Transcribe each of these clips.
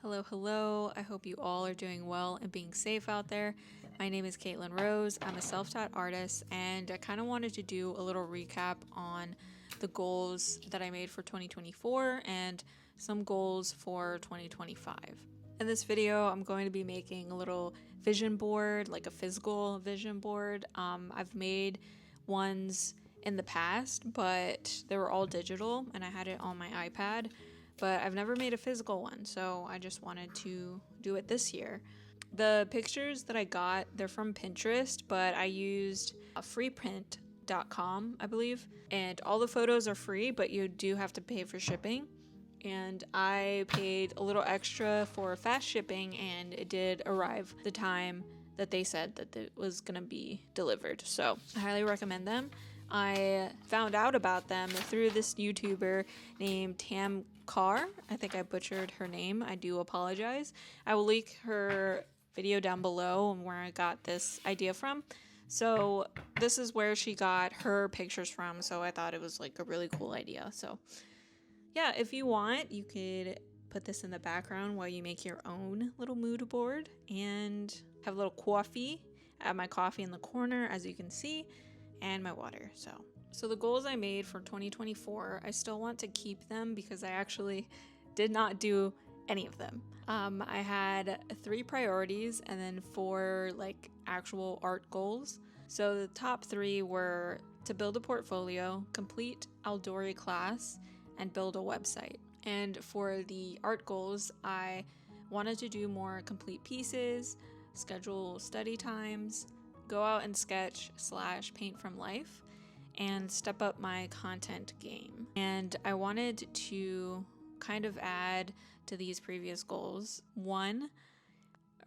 Hello, hello. I hope you all are doing well and being safe out there. My name is Caitlin Rose. I'm a self-taught artist, and I kind of wanted to do a little recap on the goals that I made for 2024 and some goals for 2025. In this video, I'm going to be making a little vision board, like a physical vision board. I've made ones in the past, but they were all digital, and I had it on my iPad. But I've never made a physical one, so I just wanted to do it this year. The pictures that I got, they're from Pinterest, but I used freeprint.com, I believe. And all the photos are free, but you do have to pay for shipping. And I paid a little extra for fast shipping, and it did arrive the time that they said that it was going to be delivered. So I highly recommend them. I found out about them through this YouTuber named Tam Carr. I think I butchered her name. I do apologize. I will link her video down below and where I got this idea from. So this is where she got her pictures from. So I thought it was like a really cool idea. So yeah, if you want, you could put this in the background while you make your own little mood board and have a little coffee. I have my coffee in the corner, as you can see, and my water. So the goals I made for 2024, I still want to keep them because I actually did not do any of them. I had 3 priorities and then 4 like actual art goals. So the top 3 were to build a portfolio, complete Aldori class, and build a website. And for the art goals, I wanted to do more complete pieces, schedule study times, go out and sketch/paint from life, and step up my content game. And I wanted to kind of add to these previous goals. 1,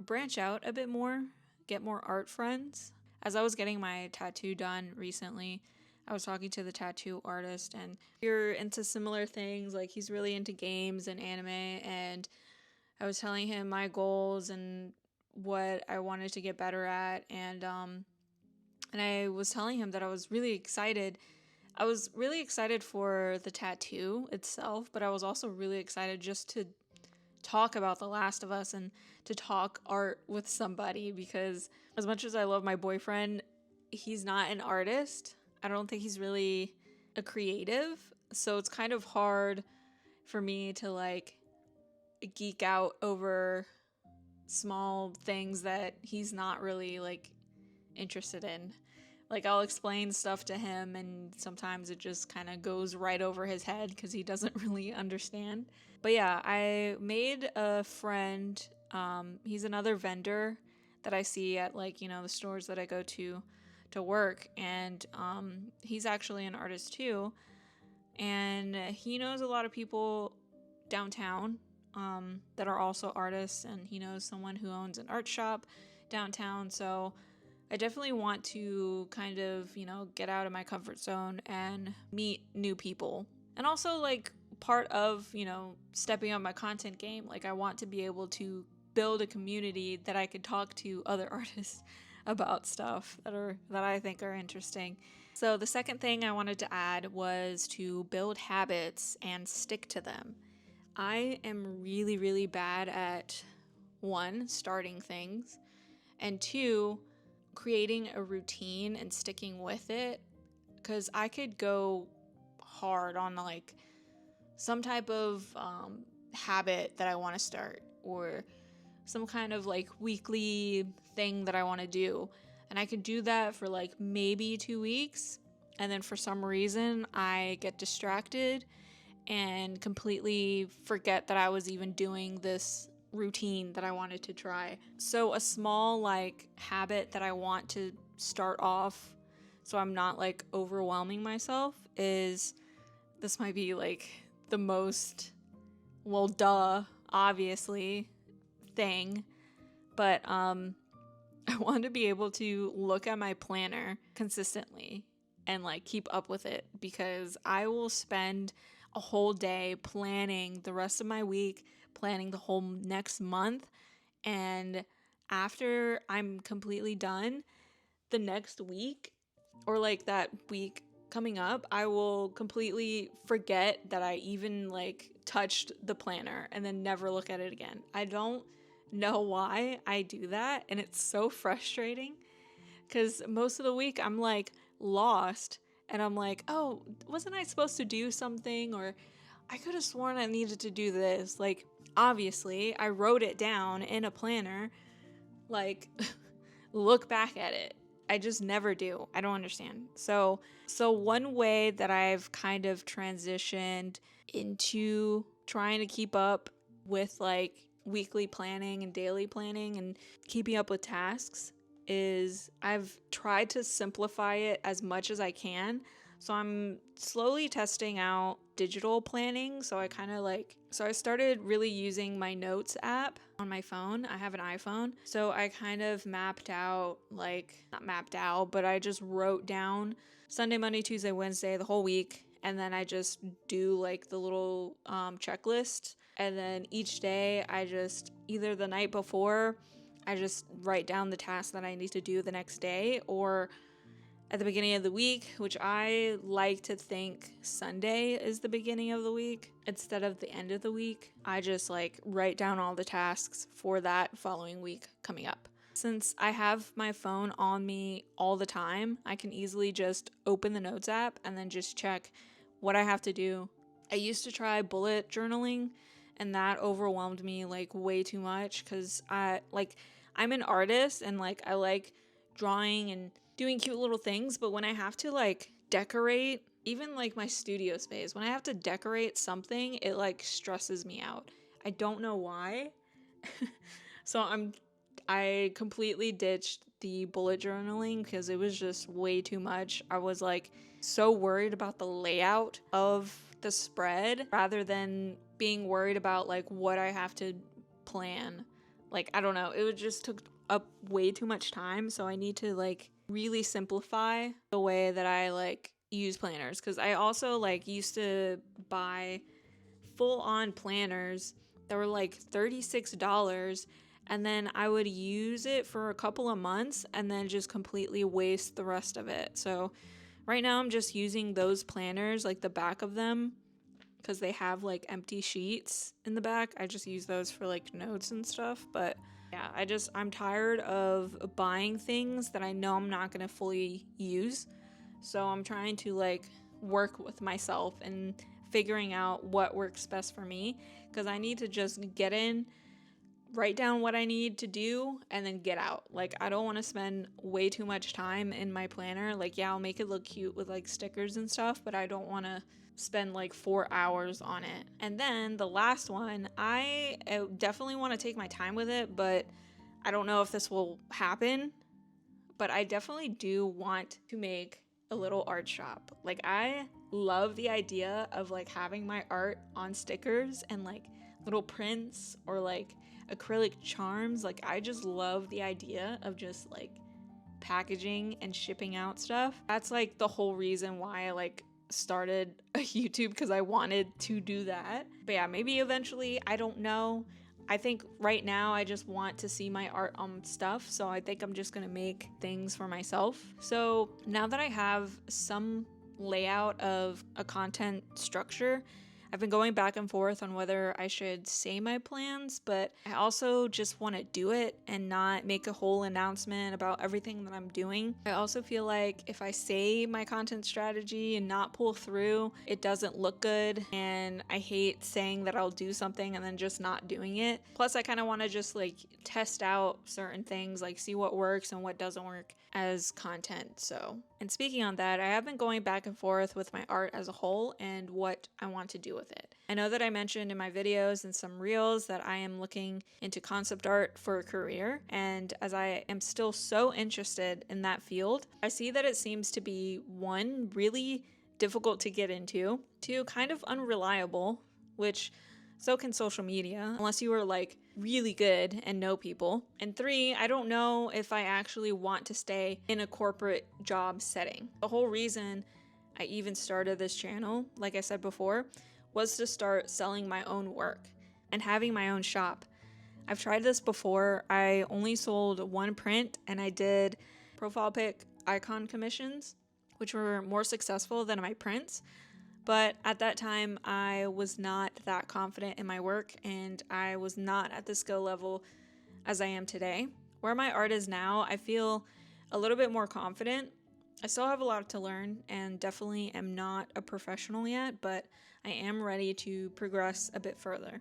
branch out a bit more, get more art friends. As I was getting my tattoo done recently, I was talking to the tattoo artist, and you're into similar things, like he's really into games and anime, and I was telling him my goals and what I wanted to get better at, and I was telling him that I was really excited. I was really excited for the tattoo itself, but I was also really excited just to talk about The Last of Us and to talk art with somebody, because as much as I love my boyfriend, he's not an artist. I don't think he's really a creative, so it's kind of hard for me to like geek out over small things that he's not really like interested in. Like I'll explain stuff to him and sometimes it just kind of goes right over his head because he doesn't really understand. But yeah, I made a friend. He's another vendor that I see at like, the stores that I go to work, and he's actually an artist too, and he knows a lot of people downtown that are also artists, and he knows someone who owns an art shop downtown. So I definitely want to kind of, get out of my comfort zone and meet new people. And also like part of, stepping up my content game, like I want to be able to build a community that I could talk to other artists about stuff that I think are interesting. So the second thing I wanted to add was to build habits and stick to them. I am really, really bad at 1, starting things, and 2, creating a routine and sticking with it, because I could go hard on like some type of habit that I want to start, or some kind of like weekly thing that I want to do, and I could do that for like maybe 2 weeks, and then for some reason I get distracted and completely forget that I was even doing this routine that I wanted to try. So a small like habit that I want to start off so I'm not like overwhelming myself is, this might be like the most, well, duh, obviously thing, but I want to be able to look at my planner consistently and like keep up with it, because I will spend a whole day planning the rest of my week, planning the whole next month, and after I'm completely done, the next week or like that week coming up, I will completely forget that I even like touched the planner and then never look at it again. I don't know why I do that, and it's so frustrating because most of the week I'm like lost, and I'm like, oh, wasn't I supposed to do something? Or I could have sworn I needed to do this. Like, obviously, I wrote it down in a planner. Like, look back at it. I just never do. I don't understand. So one way that I've kind of transitioned into trying to keep up with like weekly planning and daily planning and keeping up with tasks is I've tried to simplify it as much as I can. So I'm slowly testing out digital planning. So I started really using my notes app on my phone. I have an iPhone. So I kind of mapped out, like, not mapped out, but I just wrote down Sunday, Monday, Tuesday, Wednesday, the whole week. And then I just do like the little checklist. And then each day I just, either the night before, I just write down the tasks that I need to do the next day, or at the beginning of the week, which I like to think Sunday is the beginning of the week instead of the end of the week. I just like write down all the tasks for that following week coming up. Since I have my phone on me all the time, I can easily just open the notes app and then just check what I have to do. I used to try bullet journaling, and that overwhelmed me like way too much because I'm an artist and like I like drawing and doing cute little things, but when I have to like decorate, even like my studio space, when I have to decorate something, it like stresses me out. I don't know why. So I completely ditched the bullet journaling because it was just way too much. I was like so worried about the layout of the spread rather than being worried about like what I have to plan. Like, I don't know, it just took up way too much time. So I need to like really simplify the way that I like use planners, because I also like used to buy full-on planners that were like $36, and then I would use it for a couple of months and then just completely waste the rest of it. So right now I'm just using those planners, like the back of them, because they have like empty sheets in the back. I just use those for like notes and stuff. But yeah, I'm tired of buying things that I know I'm not going to fully use. So I'm trying to like work with myself and figuring out what works best for me, because I need to just get in, write down what I need to do, and then get out. Like, I don't want to spend way too much time in my planner. Like, yeah, I'll make it look cute with like stickers and stuff, but I don't want to spend like 4 hours on it. And then the last one, I definitely want to take my time with it, but I don't know if this will happen. But I definitely do want to make a little art shop. Like, I love the idea of like having my art on stickers and like little prints or like acrylic charms. Like, I just love the idea of just like packaging and shipping out stuff. That's like the whole reason why I like started a YouTube, because I wanted to do that. But yeah, maybe eventually, I don't know. I think right now I just want to see my art on stuff, so I think I'm just gonna make things for myself. So now that I have some layout of a content structure, I've been going back and forth on whether I should say my plans, but I also just want to do it and not make a whole announcement about everything that I'm doing. I also feel like if I say my content strategy and not pull through, it doesn't look good, and I hate saying that I'll do something and then just not doing it. Plus, I kind of want to just like test out certain things, like see what works and what doesn't work as content. So, and speaking on that, I have been going back and forth with my art as a whole and what I want to do with it. I know that I mentioned in my videos and some reels that I am looking into concept art for a career, and as I am still so interested in that field, I see that it seems to be, one, really difficult to get into, two, kind of unreliable, which so can social media, unless you are like really good and know people. And three, I don't know if I actually want to stay in a corporate job setting. The whole reason I even started this channel, like I said before, was to start selling my own work and having my own shop. I've tried this before. I only sold one print, and I did profile pic icon commissions, which were more successful than my prints. But at that time, I was not that confident in my work, and I was not at the skill level as I am today. Where my art is now, I feel a little bit more confident. I still have a lot to learn and definitely am not a professional yet, but I am ready to progress a bit further.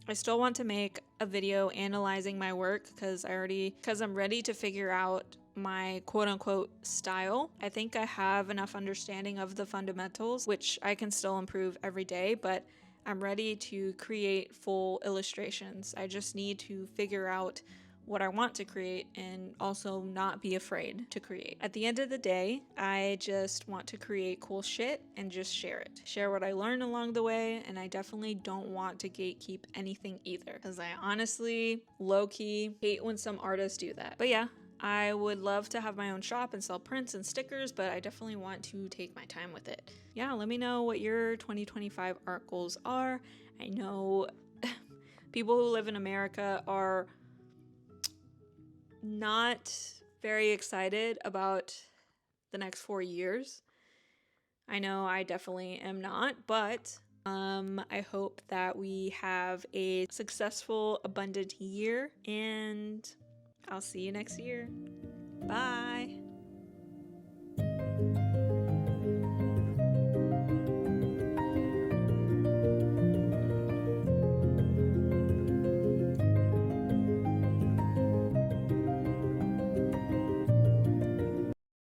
I still want to make a video analyzing my work because I'm ready to figure out my quote unquote style. I think I have enough understanding of the fundamentals, which I can still improve every day, but I'm ready to create full illustrations. I just need to figure out what I want to create and also not be afraid to create. At the end of the day, I just want to create cool shit and just share it. Share what I learned along the way, and I definitely don't want to gatekeep anything either, because I honestly, low-key, hate when some artists do that. But yeah, I would love to have my own shop and sell prints and stickers, but I definitely want to take my time with it. Yeah, let me know what your 2025 art goals are. I know people who live in America are not very excited about the next 4 years. I know I definitely am not, but I hope that we have a successful, abundant year, and I'll see you next year. Bye.